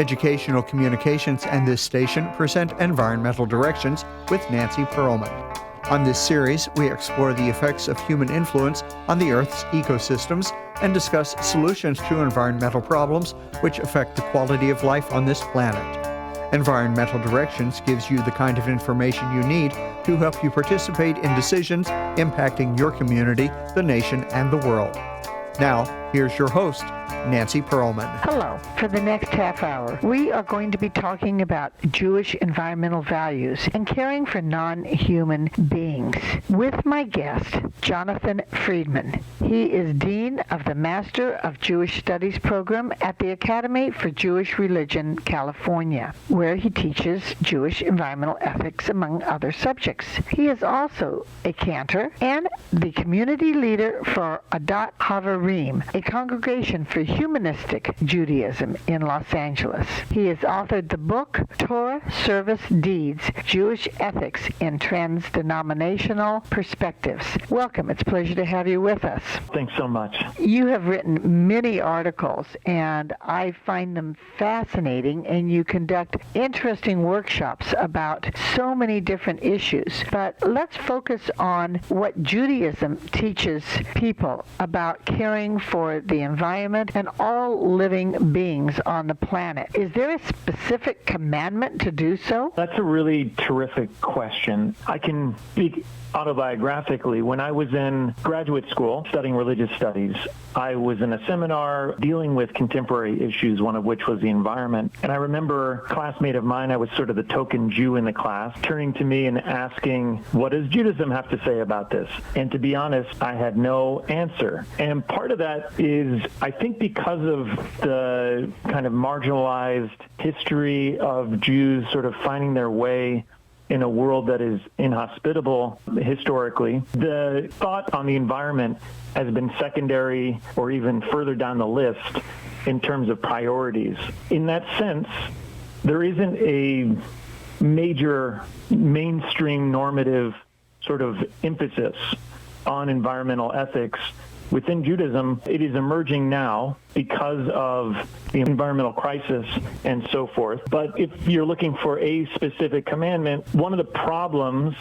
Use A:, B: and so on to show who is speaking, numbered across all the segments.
A: Educational Communications and this station present Environmental Directions with Nancy Perlman. On this series, we explore the effects of human influence on the Earth's ecosystems and discuss solutions to environmental problems which affect the quality of life on this planet. Environmental Directions gives you the kind of information you need to help you participate in decisions impacting your community, the nation, and the world. Now, here's your host, Nancy Perlman.
B: Hello. For the next half hour, we are going to be talking about Jewish environmental values and caring for non-human beings with my guest, Jonathan Friedmann. He is Dean of the Master of Jewish Studies program at the Academy for Jewish Religion, California, where he teaches Jewish environmental ethics, among other subjects. He is also a cantor and the community leader for Adat Chaverim, a congregation for humanistic Judaism in Los Angeles. He has authored the book, Torah Service Deeds, Jewish Ethics in Trans-Denominational Perspectives. Welcome. It's a pleasure to have you with us.
C: Thanks so much.
B: You have written many articles, and I find them fascinating, and you conduct interesting workshops about so many different issues. But let's focus on what Judaism teaches people about caring for the environment and all living beings on the planet. Is there a specific commandment to do so?
C: That's a really terrific question. I can speak autobiographically. When I was in graduate school studying religious studies, I was in a seminar dealing with contemporary issues, one of which was the environment. And I remember a classmate of mine, I was sort of the token Jew in the class, turning to me and asking, what does Judaism have to say about this? And to be honest, I had no answer. And part of that is, I think, because of the kind of marginalized history of Jews sort of finding their way in a world that is inhospitable historically, the thought on the environment has been secondary or even further down the list in terms of priorities. In that sense, there isn't a major mainstream normative sort of emphasis on environmental ethics within Judaism. It is emerging now because of the environmental crisis and so forth. But if you're looking for a specific commandment, one of the problems,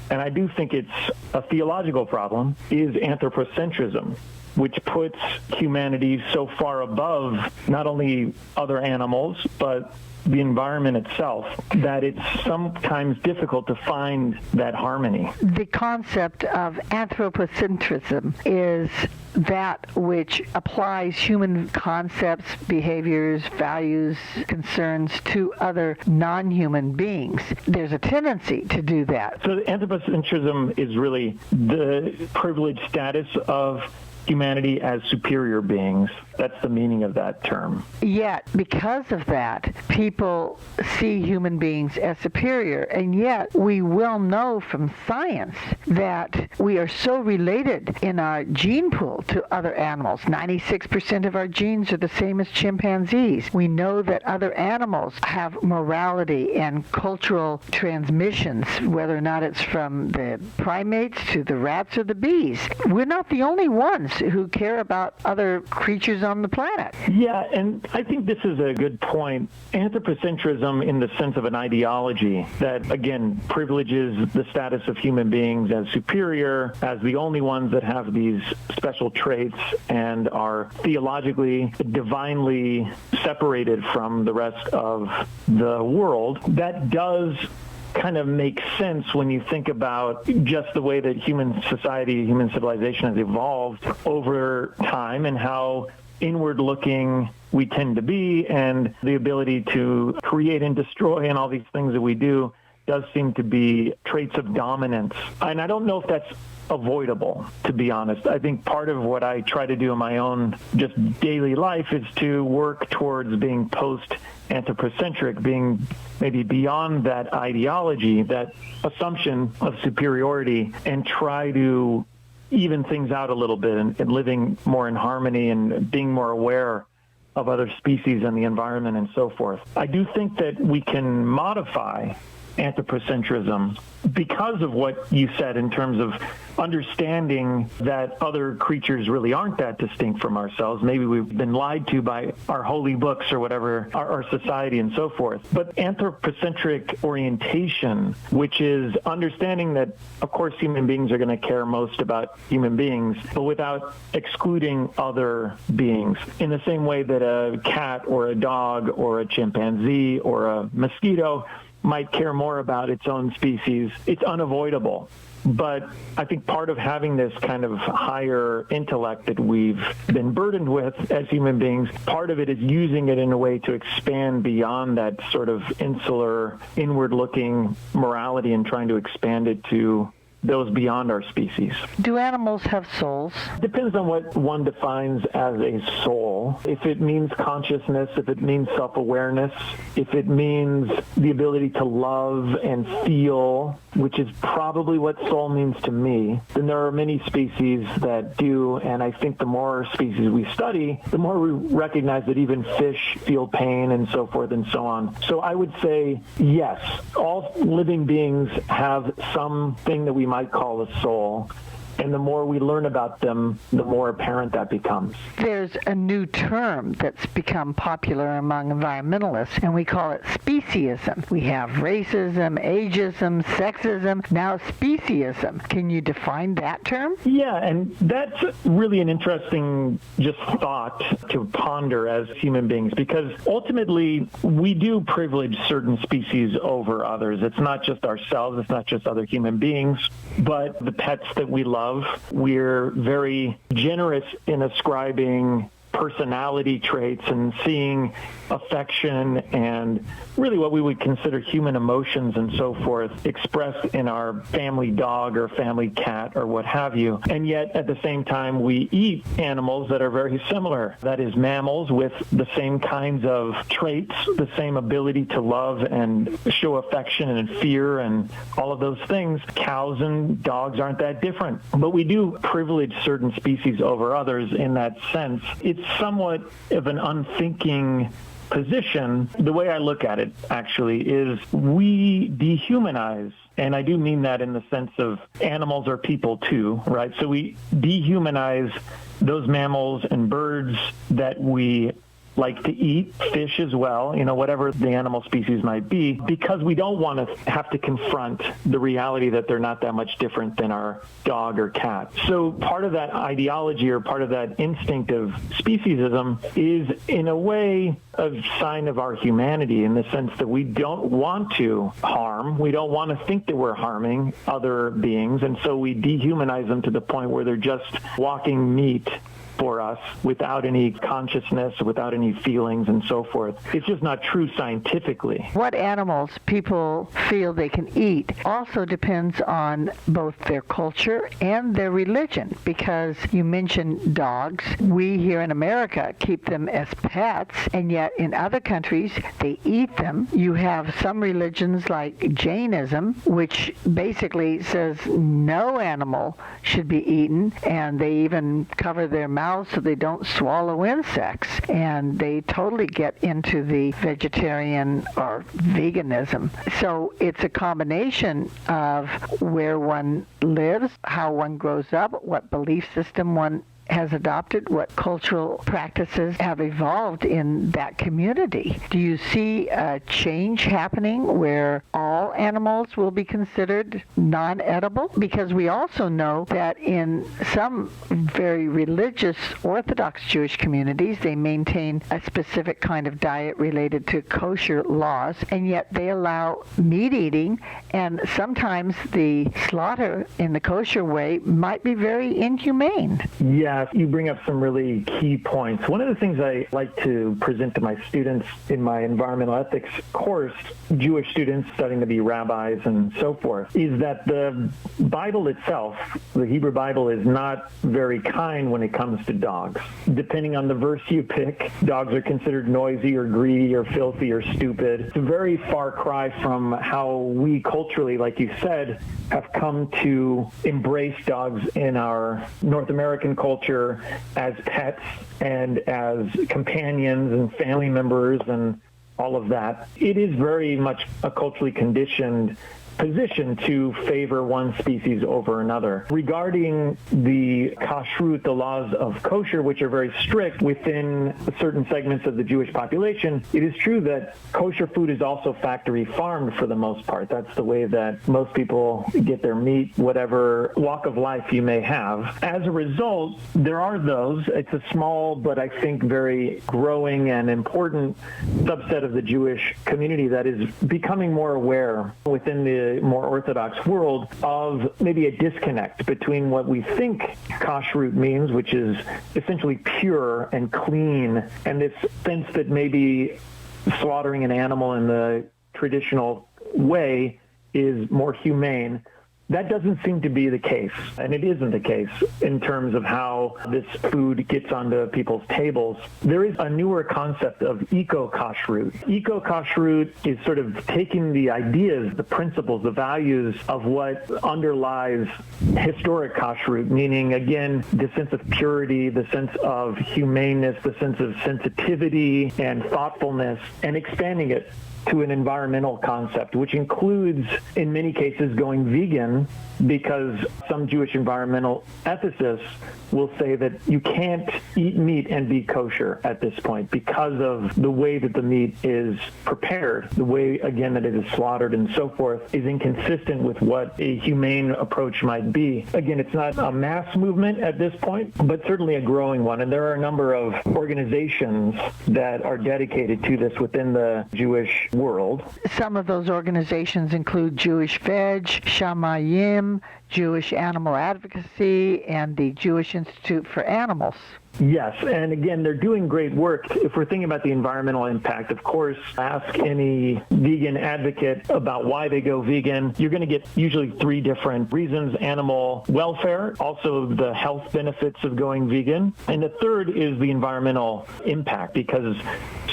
C: and I do think it's a theological problem, is anthropocentrism, which puts humanity so far above not only other animals, but the environment itself, that it's sometimes difficult to find that harmony.
B: The concept of anthropocentrism is that which applies human concepts, behaviors, values, concerns to other non-human beings. There's a tendency to do that.
C: So anthropocentrism is really the privileged status of humanity as superior beings. That's the meaning of that term.
B: Yet, because of that, people see human beings as superior, and yet we well know from science that we are so related in our gene pool to other animals. 96% of our genes are the same as chimpanzees. We know that other animals have morality and cultural transmissions, whether or not it's from the primates to the rats or the bees. We're not the only ones who care about other creatures on the planet.
C: Yeah, and I think this is a good point. Anthropocentrism in the sense of an ideology that, again, privileges the status of human beings as superior, as the only ones that have these special traits and are theologically, divinely separated from the rest of the world. That does kind of makes sense when you think about just the way that human society, human civilization has evolved over time and how inward-looking we tend to be, and the ability to create and destroy and all these things that we do does seem to be traits of dominance. And I don't know if that's avoidable, to be honest. I think part of what I try to do in my own just daily life is to work towards being post-anthropocentric, being maybe beyond that ideology, that assumption of superiority, and try to even things out a little bit and living more in harmony and being more aware of other species and the environment and so forth. I do think that we can modify anthropocentrism because of what you said in terms of understanding that other creatures really aren't that distinct from ourselves. Maybe we've been lied to by our holy books or whatever, our society and so forth. But anthropocentric orientation, which is understanding that, of course, human beings are going to care most about human beings, but without excluding other beings. In the same way that a cat or a dog or a chimpanzee or a mosquito might care more about its own species, it's unavoidable. But I think part of having this kind of higher intellect that we've been burdened with as human beings, part of it is using it in a way to expand beyond that sort of insular, inward-looking morality and trying to expand it to those beyond our species.
B: Do animals have souls?
C: Depends on what one defines as a soul. If it means consciousness, if it means self-awareness, if it means the ability to love and feel, which is probably what soul means to me, then there are many species that do, and I think the more species we study, the more we recognize that even fish feel pain and so forth and so on. So I would say, yes, all living beings have something that we might call a soul. And the more we learn about them, the more apparent that becomes.
B: There's a new term that's become popular among environmentalists, and we call it speciesism. We have racism, ageism, sexism, now speciesism. Can you define that term?
C: Yeah, and that's really an interesting just thought to ponder as human beings, because ultimately we do privilege certain species over others. It's not just ourselves, it's not just other human beings, but the pets that we love. We're very generous in ascribing personality traits and seeing affection and really what we would consider human emotions and so forth expressed in our family dog or family cat or what have you. And yet at the same time we eat animals that are very similar. That is mammals with the same kinds of traits, the same ability to love and show affection and fear and all of those things. Cows and dogs aren't that different. But we do privilege certain species over others in that sense. It's somewhat of an unthinking position. The way I look at it, actually, is we dehumanize. And I do mean that in the sense of animals are people too, right? So we dehumanize those mammals and birds that we like to eat, fish as well, whatever the animal species might be, because we don't want to have to confront the reality that they're not that much different than our dog or cat. So part of that ideology or part of that instinct of speciesism is in a way a sign of our humanity in the sense that we don't want to harm. We don't want to think that we're harming other beings. And so we dehumanize them to the point where they're just walking meat for us without any consciousness, without any feelings and so forth. It's just not true scientifically.
B: What animals people feel they can eat also depends on both their culture and their religion, because you mentioned dogs. We here in America keep them as pets, and yet in other countries they eat them. You have some religions like Jainism, which basically says no animal should be eaten, and they even cover their mouths so they don't swallow insects, and they totally get into the vegetarian or veganism. So it's a combination of where one lives, how one grows up, what belief system one has adopted, what cultural practices have evolved in that community. Do you see a change happening where all animals will be considered non-edible? Because we also know that in some very religious Orthodox Jewish communities, they maintain a specific kind of diet related to kosher laws, and yet they allow meat eating, and sometimes the slaughter in the kosher way might be very inhumane.
C: Yeah, you bring up some really key points. One of the things I like to present to my students in my environmental ethics course, Jewish students studying to be rabbis and so forth, is that the Bible itself, the Hebrew Bible, is not very kind when it comes to dogs. Depending on the verse you pick, dogs are considered noisy or greedy or filthy or stupid. It's a very far cry from how we culturally, like you said, have come to embrace dogs in our North American culture as pets and as companions and family members and all of that. It is very much a culturally conditioned position to favor one species over another. Regarding the kashrut, the laws of kosher, which are very strict within certain segments of the Jewish population, it is true that kosher food is also factory farmed for the most part. That's the way that most people get their meat, whatever walk of life you may have. As a result, there are those, it's a small but I think very growing and important subset of the Jewish community that is becoming more aware within the more Orthodox world of maybe a disconnect between what we think kashrut means, which is essentially pure and clean, and this sense that maybe slaughtering an animal in the traditional way is more humane. That doesn't seem to be the case, and it isn't the case in terms of how this food gets onto people's tables. There is a newer concept of eco-kashrut. Eco-kashrut is sort of taking the ideas, the principles, the values of what underlies historic kashrut, meaning, again, the sense of purity, the sense of humaneness, the sense of sensitivity and thoughtfulness, and expanding it to an environmental concept, which includes, in many cases, going vegan, because some Jewish environmental ethicists will say that you can't eat meat and be kosher at this point because of the way that the meat is prepared, the way, again, that it is slaughtered and so forth, is inconsistent with what a humane approach might be. Again, it's not a mass movement at this point, but certainly a growing one. And there are a number of organizations that are dedicated to this within the Jewish world.
B: Some of those organizations include Jewish Veg, Shamayim, Jewish Animal Advocacy, and the Jewish Institute for Animals.
C: Yes, and again, they're doing great work. If we're thinking about the environmental impact, of course, ask any vegan advocate about why they go vegan. You're going to get usually three different reasons: animal welfare, also the health benefits of going vegan, and the third is the environmental impact, because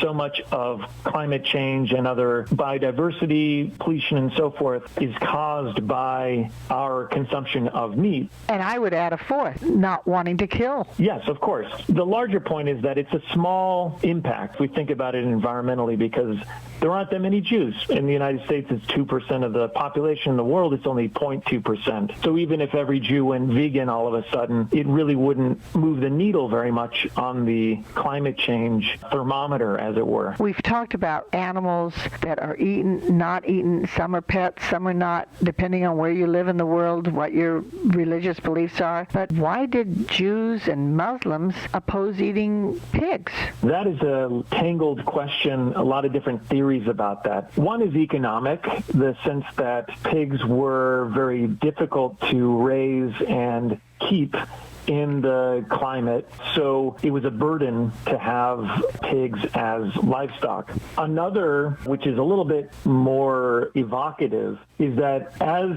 C: so much of climate change and other biodiversity, pollution, and so forth is caused by our consumption of meat.
B: And I would add a fourth: not wanting to kill.
C: Yes, of course. The larger point is that it's a small impact. We think about it environmentally because there aren't that many Jews. In the United States, it's 2% of the population. In the world, it's only 0.2%. So even if every Jew went vegan all of a sudden, it really wouldn't move the needle very much on the climate change thermometer, as it were.
B: We've talked about animals that are eaten, not eaten. Some are pets, some are not, depending on where you live in the world, what your religious beliefs are. But why did Jews and Muslims oppose eating pigs?
C: That is a tangled question, a lot of different theories about that. One is economic, the sense that pigs were very difficult to raise and keep in the climate, so it was a burden to have pigs as livestock. Another, which is a little bit more evocative, is that as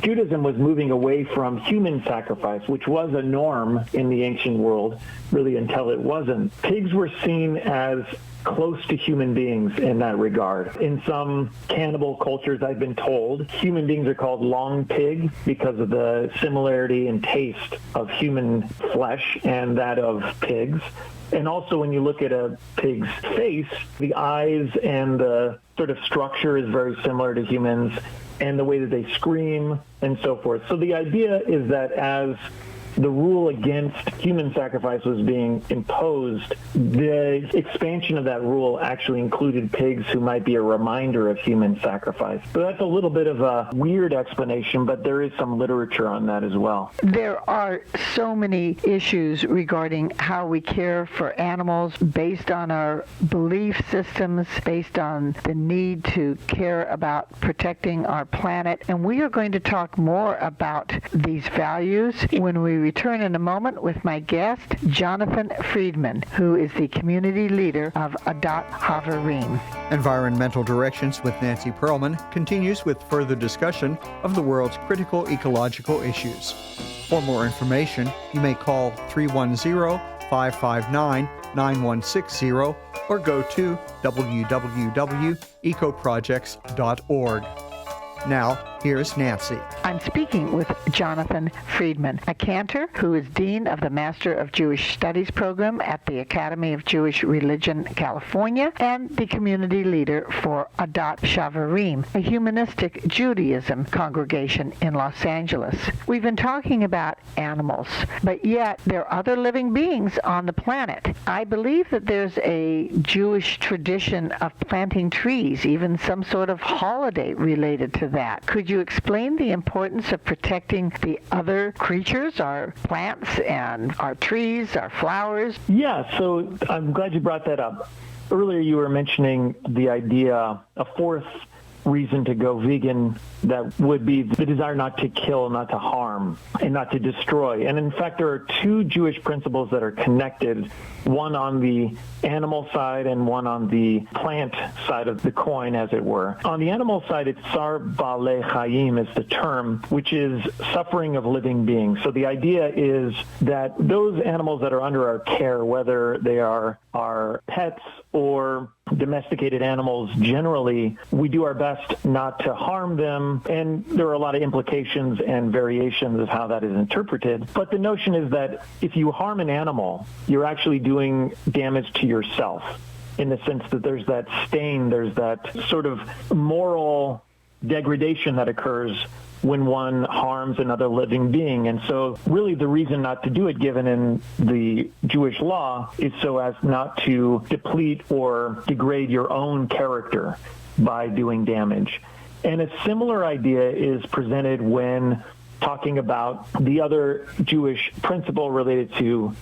C: Judaism was moving away from human sacrifice, which was a norm in the ancient world, really until it wasn't, pigs were seen as close to human beings in that regard. In some cannibal cultures, I've been told, human beings are called long pig because of the similarity in taste of human flesh and that of pigs. And also when you look at a pig's face, the eyes and the sort of structure is very similar to humans, and the way that they scream and so forth. So the idea is that as the rule against human sacrifice was being imposed, the expansion of that rule actually included pigs who might be a reminder of human sacrifice. So that's a little bit of a weird explanation, but there is some literature on that as well.
B: There are so many issues regarding how we care for animals based on our belief systems, based on the need to care about protecting our planet. And we are going to talk more about these values when we return in a moment with my guest, Jonathan Friedmann, who is the community leader of Adat Chaverim.
A: Environmental Directions with Nancy Pearlman continues with further discussion of the world's critical ecological issues. For more information, you may call 310-559-9160 or go to www.ecoprojects.org. Now, Here's Nancy.
B: I'm speaking with Jonathan Friedmann, a Cantor who is Dean of the Master of Jewish Studies program at the Academy of Jewish Religion, California, and the community leader for Adat Chaverim, a humanistic Judaism congregation in Los Angeles. We've been talking about animals, but yet there are other living beings on the planet. I believe that there's a Jewish tradition of planting trees, even some sort of holiday related to that. Could you explain the importance of protecting the other creatures, our plants and our trees, our flowers?
C: Yeah, so I'm glad you brought that up. Earlier you were mentioning the idea, a fourth reason to go vegan, that would be the desire not to kill, not to harm, and not to destroy. And in fact, there are two Jewish principles that are connected, one on the animal side and one on the plant side of the coin, as it were. On the animal side, it's Tsar Baalei Chayim is the term, which is suffering of living beings. So the idea is that those animals that are under our care, whether they are our pets or domesticated animals generally, we do our best not to harm them, and there are a lot of implications and variations of how that is interpreted. But the notion is that if you harm an animal, you're actually doing damage to yourself, in the sense that there's that stain, there's that sort of moral degradation that occurs when one harms another living being. And so really the reason not to do it, given in the Jewish law, is so as not to deplete or degrade your own character by doing damage. And a similar idea is presented when talking about the other Jewish principle related to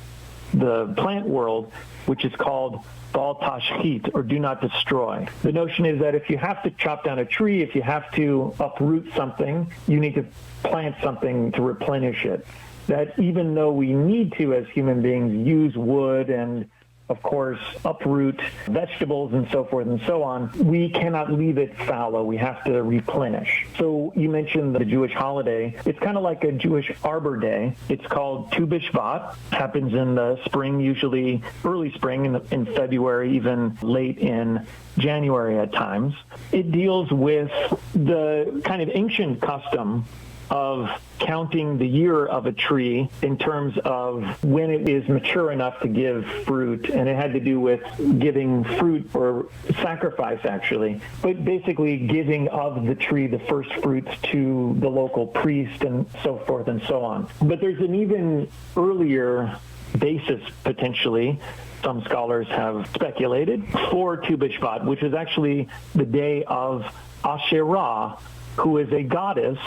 C: the plant world, which is called Bal Tashchit, or do not destroy. The notion is that if you have to chop down a tree, if you have to uproot something, you need to plant something to replenish it. That even though we need to, as human beings, use wood and, of course, uproot vegetables and so forth and so on, we cannot leave it fallow. We have to replenish. So you mentioned the Jewish holiday. It's kind of like a Jewish Arbor Day. It's called Tu B'Shvat. Happens in the spring, usually early spring, in February, even late in January at times. It deals with the kind of ancient custom of counting the year of a tree in terms of when it is mature enough to give fruit. And it had to do with giving fruit or sacrifice, actually, but basically giving of the tree the first fruits to the local priest and so forth and so on. But there's an even earlier basis, potentially, some scholars have speculated, for Tu B'Shvat, which is actually the day of Asherah, who is a goddess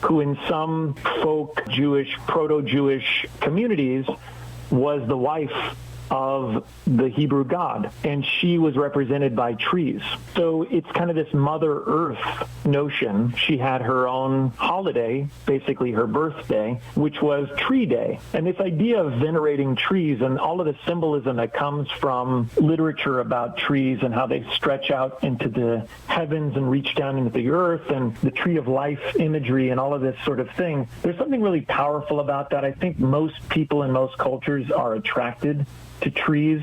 C: who in some folk Jewish, proto-Jewish communities was the wife of the Hebrew God, and she was represented by trees. So it's kind of this Mother Earth notion. She had her own holiday, basically her birthday, which was Tree Day. And this idea of venerating trees and all of the symbolism that comes from literature about trees and how they stretch out into the heavens and reach down into the earth, and the tree of life imagery and all of this sort of thing, there's something really powerful about that. I think most people in most cultures are attracted to trees.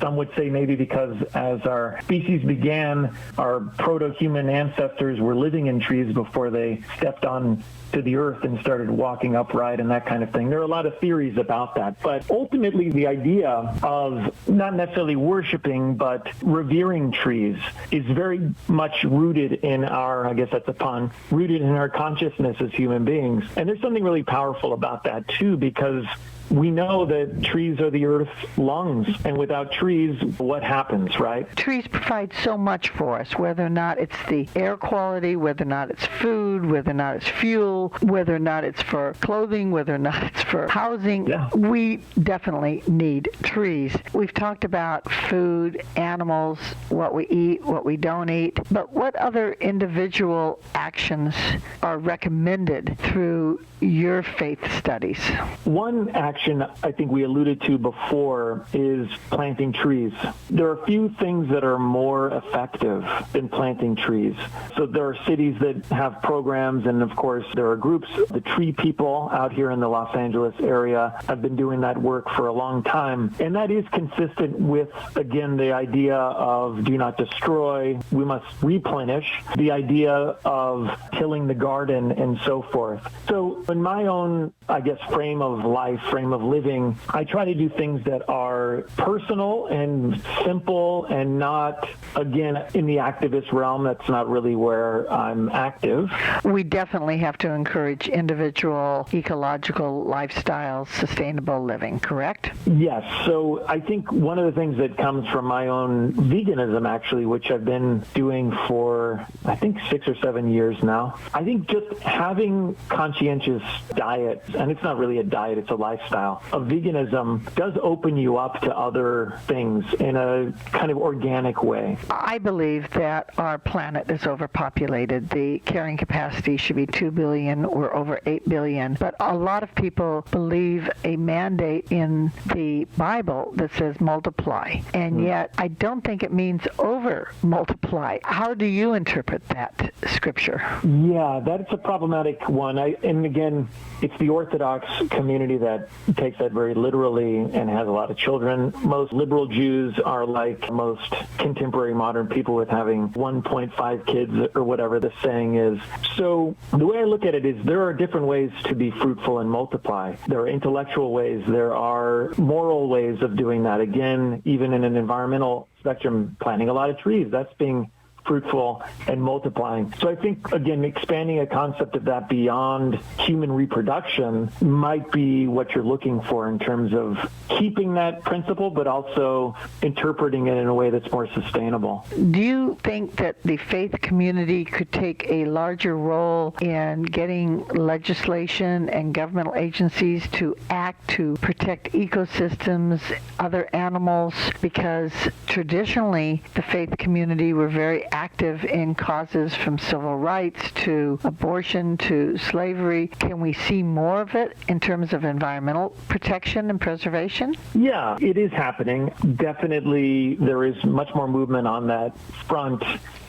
C: Some would say maybe because as our species began, our proto-human ancestors were living in trees before they stepped on to the earth and started walking upright and that kind of thing. There are a lot of theories about that. But ultimately, the idea of not necessarily worshiping, but revering trees is very much rooted in our, I guess that's a pun, rooted in our consciousness as human beings. And there's something really powerful about that, too, because we know that trees are the earth's lungs, and without trees, what happens, right?
B: Trees provide so much for us, whether or not it's the air quality, whether or not it's food, whether or not it's fuel, whether or not it's for clothing, whether or not it's for housing.
C: Yeah.
B: We definitely need trees. We've talked about food, animals, what we eat, what we don't eat, but what other individual actions are recommended through your faith studies?
C: One action action I think we alluded to before is planting trees. There are few things that are more effective than planting trees. So there are cities that have programs, and of course there are groups. The Tree People out here in the Los Angeles area have been doing that work for a long time. And that is consistent with, again, the idea of do not destroy, we must replenish, the idea of tilling the garden and so forth. So in my own, I guess, frame of life, frame of living, I try to do things that are personal and simple and not, again, in the activist realm. That's not really where I'm active.
B: We definitely have to encourage individual, ecological lifestyles, sustainable living, correct?
C: Yes. So I think one of the things that comes from my own veganism, actually, which I've been doing for, I think, 6 or 7 years now, I think just having conscientious diet, and it's not really a diet, it's a lifestyle, of veganism does open you up to other things in a kind of organic way.
B: I believe that our planet is overpopulated. The carrying capacity should be 2 billion. We're over 8 billion. But a lot of people believe a mandate in the Bible that says multiply. And yet I don't think it means over multiply. How do you interpret that scripture?
C: Yeah, that's a problematic one. And again, it's the Orthodox community that takes that very literally and has a lot of children. Most liberal Jews are like most contemporary modern people with having 1.5 kids or whatever the saying is. So the way I look at it is there are different ways to be fruitful and multiply. There are intellectual ways. There are moral ways of doing that. Again, even in an environmental spectrum, planting a lot of trees, that's being fruitful and multiplying. So I think, again, expanding a concept of that beyond human reproduction might be what you're looking for in terms of keeping that principle, but also interpreting it in a way that's more sustainable.
B: Do you think that the faith community could take a larger role in getting legislation and governmental agencies to act to protect ecosystems, other animals? Because traditionally, the faith community were very active in causes from civil rights to abortion to slavery. Can we see more of it in terms of environmental protection and preservation?
C: Yeah, it is happening. Definitely there is much more movement on that front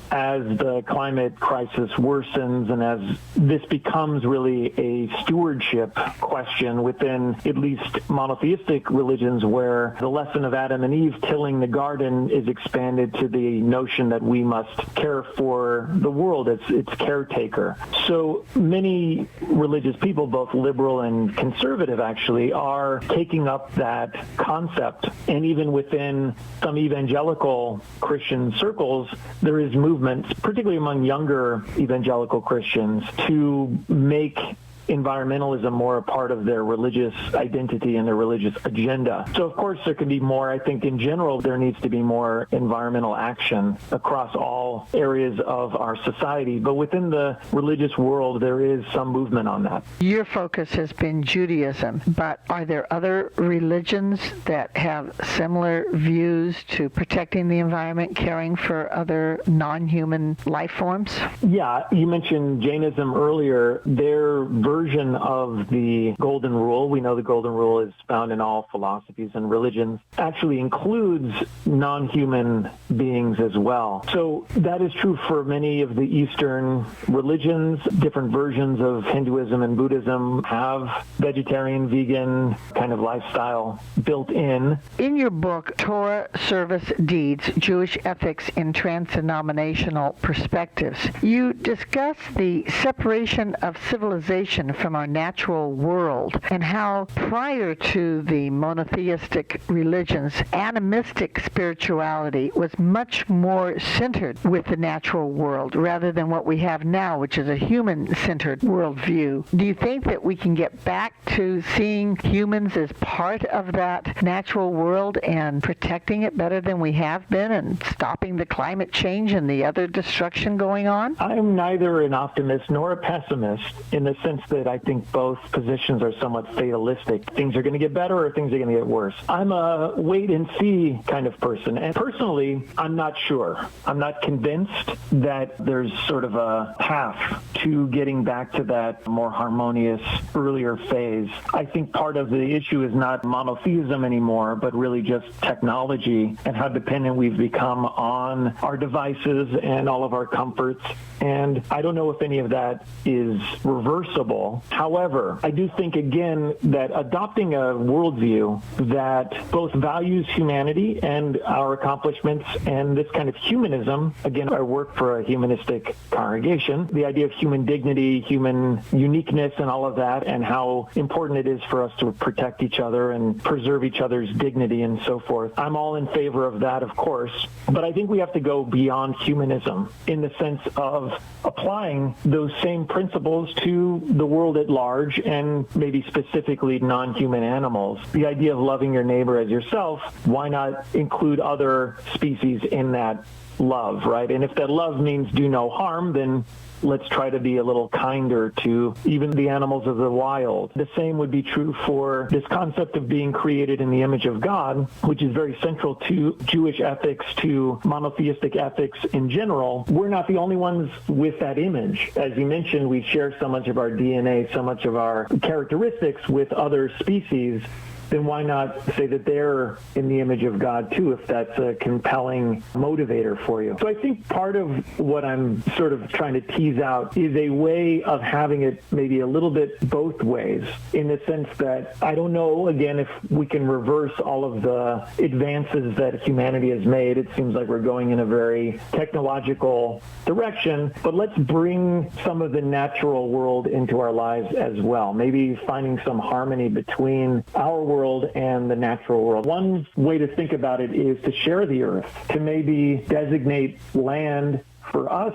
C: as the climate crisis worsens and as this becomes really a stewardship question within at least monotheistic religions, where the lesson of Adam and Eve tilling the garden is expanded to the notion that we must care for the world as its caretaker. So many religious people, both liberal and conservative actually, are taking up that concept. And even within some evangelical Christian circles, there is movement, particularly among younger evangelical Christians, to make environmentalism more a part of their religious identity and their religious agenda. So of course there can be more. I think in general there needs to be more environmental action across all areas of our society, but within the religious world there is some movement on that.
B: Your focus has been Judaism, but are there other religions that have similar views to protecting the environment, caring for other non-human life forms?
C: Yeah, you mentioned Jainism earlier. Their version of the Golden Rule, we know the Golden Rule is found in all philosophies and religions, actually includes non-human beings as well. So that is true for many of the Eastern religions. Different versions of Hinduism and Buddhism have vegetarian, vegan kind of lifestyle built in.
B: In your book, Torah Service Deeds, Jewish Ethics in Trans-Denominational Perspectives, you discuss the separation of civilization from our natural world and how prior to the monotheistic religions, animistic spirituality was much more centered with the natural world rather than what we have now, which is a human-centered worldview. Do you think that we can get back to seeing humans as part of that natural world and protecting it better than we have been and stopping the climate change and the other destruction going on?
C: I'm neither an optimist nor a pessimist in the sense that opposite. I think both positions are somewhat fatalistic. Things are going to get better or things are going to get worse. I'm a wait and see kind of person. And personally, I'm not sure. I'm not convinced that there's sort of a path to getting back to that more harmonious earlier phase. I think part of the issue is not monotheism anymore, but really just technology and how dependent we've become on our devices and all of our comforts. And I don't know if any of that is reversible. However, I do think, again, that adopting a worldview that both values humanity and our accomplishments and this kind of humanism, again, I work for a humanistic congregation, the idea of human dignity, human uniqueness and all of that, and how important it is for us to protect each other and preserve each other's dignity and so forth. I'm all in favor of that, of course, but I think we have to go beyond humanism in the sense of applying those same principles to the world at large and maybe specifically non-human animals. The idea of loving your neighbor as yourself, why not include other species in that love, right? And if that love means do no harm, then let's try to be a little kinder to even the animals of the wild. The same would be true for this concept of being created in the image of God, which is very central to Jewish ethics, to monotheistic ethics in general. We're not the only ones with that image. As you mentioned, we share so much of our DNA, so much of our characteristics with other species. Then why not say that they're in the image of God too, if that's a compelling motivator for you? So I think part of what I'm sort of trying to tease out is a way of having it maybe a little bit both ways, in the sense that I don't know, again, if we can reverse all of the advances that humanity has made. It seems like we're going in a very technological direction, but let's bring some of the natural world into our lives as well. Maybe finding some harmony between our world and the natural world. One way to think about it is to share the earth, to maybe designate land for us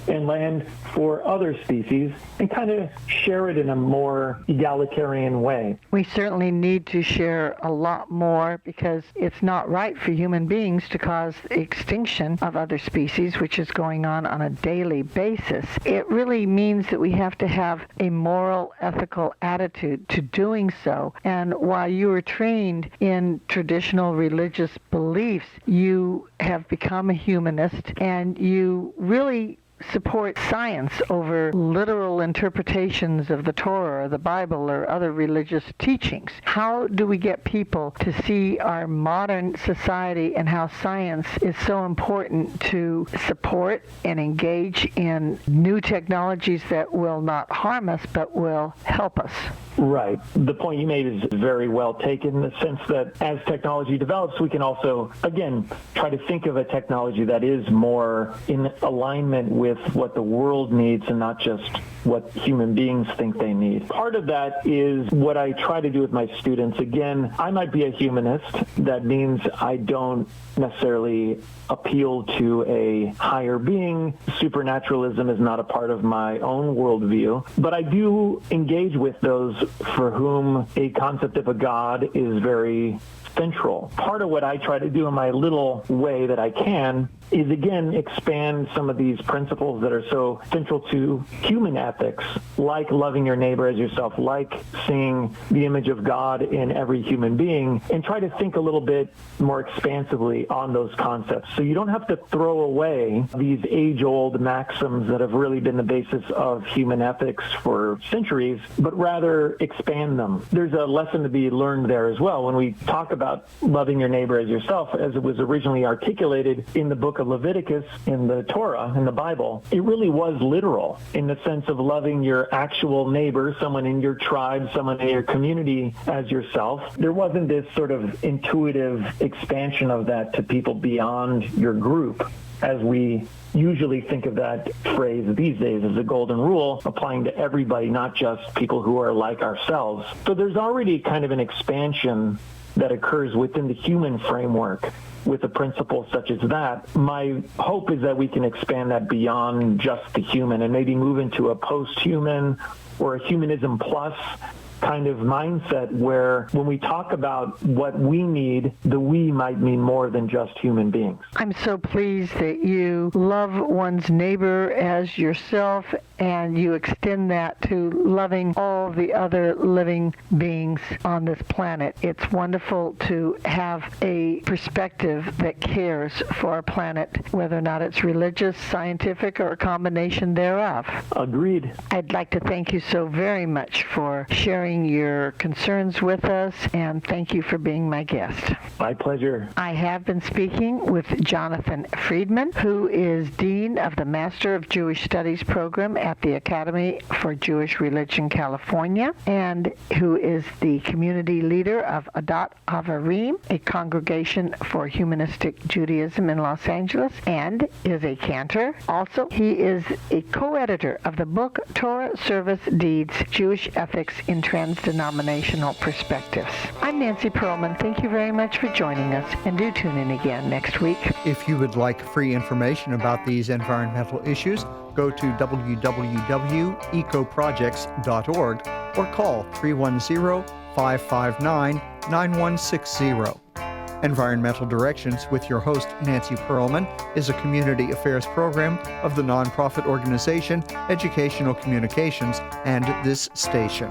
C: and land for other species and kind of share it in a more egalitarian way.
B: We certainly need to share a lot more, because it's not right for human beings to cause extinction of other species, which is going on a daily basis. It really means that we have to have a moral, ethical attitude to doing so. And while you were trained in traditional religious beliefs, you have become a humanist, and you really support science over literal interpretations of the Torah or the Bible or other religious teachings. How do we get people to see our modern society and how science is so important to support and engage in new technologies that will not harm us but will help us?
C: Right. The point you made is very well taken, in the sense that as technology develops, we can also, again, try to think of a technology that is more in alignment with what the world needs and not just what human beings think they need. Part of that is what I try to do with my students. Again, I might be a humanist. That means I don't necessarily appeal to a higher being. Supernaturalism is not a part of my own worldview, but I do engage with those for whom a concept of a God is very central. Part of what I try to do in my little way that I can is, again, expand some of these principles that are so central to human ethics, like loving your neighbor as yourself, like seeing the image of God in every human being, and try to think a little bit more expansively on those concepts. So you don't have to throw away these age-old maxims that have really been the basis of human ethics for centuries, but rather expand them. There's a lesson to be learned there as well when we talk about loving your neighbor as yourself, as it was originally articulated in the book of Leviticus in the Torah, in the Bible. It really was literal in the sense of loving your actual neighbor, someone in your tribe, someone in your community as yourself. There wasn't this sort of intuitive expansion of that to people beyond your group, as we usually think of that phrase these days as a golden rule, applying to everybody, not just people who are like ourselves. So there's already kind of an expansion that occurs within the human framework with a principle such as that. My hope is that we can expand that beyond just the human and maybe move into a post-human or a humanism plus kind of mindset where when we talk about what we need, the we might mean more than just human beings.
B: I'm so pleased that you love one's neighbor as yourself, and you extend that to loving all the other living beings on this planet. It's wonderful to have a perspective that cares for our planet, whether or not it's religious, scientific, or a combination thereof.
C: Agreed.
B: I'd like to thank you so very much for sharing your concerns with us, and thank you for being my guest.
C: My pleasure.
B: I have been speaking with Jonathan Friedmann, who is Dean of the Master of Jewish Studies program at the Academy for Jewish Religion, California, and who is the community leader of Adat Chaverim, a congregation for humanistic Judaism in Los Angeles, and is a cantor. Also, he is a co-editor of the book Torah Service Deeds, Jewish Ethics in Transdenominational Perspectives. I'm Nancy Pearlman. Thank you very much for joining us, and do tune in again next week.
A: If you would like free information about these environmental issues, go to www.ecoprojects.org or call 310-559-9160. Environmental Directions with your host, Nancy Pearlman, is a community affairs program of the nonprofit organization Educational Communications and this station.